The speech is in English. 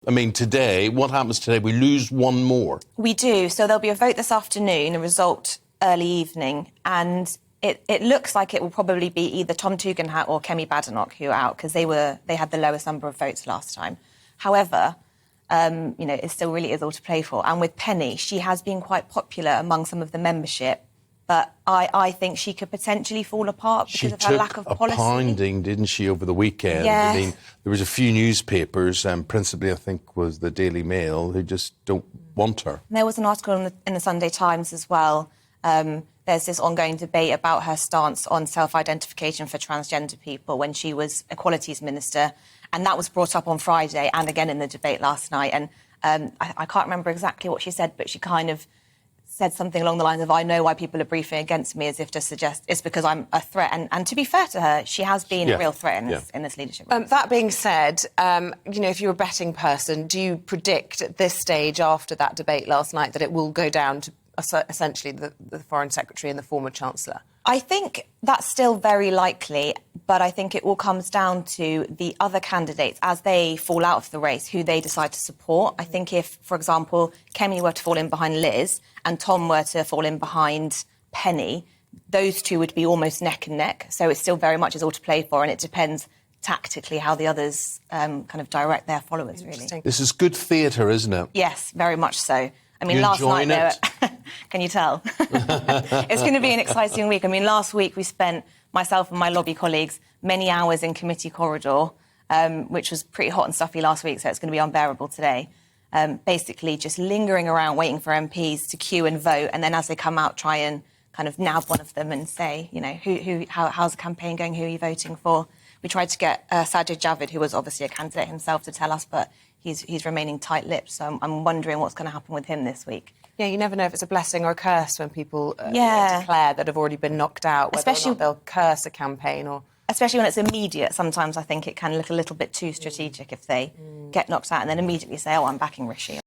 I mean, today, what happens today? We lose one more. We do. So there'll be a vote this afternoon, a result early evening, and it looks like it will probably be either Tom Tugendhat or Kemi Badenoch who are out, because they had the lowest number of votes last time. However, it still really is all to play for. And with Penny, she has been quite popular among some of the membership, but I think she could potentially fall apart because of her lack of policy. She took a pounding, didn't she, over the weekend? Yes. I mean, there was a few newspapers, principally I think was the Daily Mail, who just don't want her. And there was an article in the Sunday Times as well. There's this ongoing debate about her stance on self-identification for transgender people when she was Equalities Minister, and that was brought up on Friday and again in the debate last night. And I can't remember exactly what she said, but she kind of said something along the lines of, I know why people are briefing against me, as if to suggest it's because I'm a threat. And to be fair to her, she has been a real threat in this leadership race. That being said, if you're a betting person, do you predict at this stage, after that debate last night, that it will go down to essentially the Foreign Secretary and the former Chancellor? I think that's still very likely, but I think it all comes down to the other candidates as they fall out of the race, who they decide to support. I think if, for example, Kemi were to fall in behind Liz and Tom were to fall in behind Penny, those two would be almost neck and neck. So it still very much is all to play for, and it depends tactically how the others kind of direct their followers, really. This is good theatre, isn't it? Yes, very much so. I mean, you last night, it? Can you tell? It's going to be an exciting week. I mean, last week we spent, myself and my lobby colleagues, many hours in committee corridor, which was pretty hot and stuffy last week, so it's going to be unbearable today. Basically just lingering around waiting for MPs to queue and vote, and then as they come out, try and kind of nab one of them and say, how's the campaign going, who are you voting for? We tried to get Sajid Javid, who was obviously a candidate himself, to tell us, but he's remaining tight-lipped, so I'm wondering what's going to happen with him this week. Yeah, you never know if it's a blessing or a curse when people declare that have already been knocked out, whether or not they'll curse a campaign or... Especially when it's immediate. Sometimes I think it can look a little bit too strategic if they get knocked out and then immediately say, I'm backing Rishi.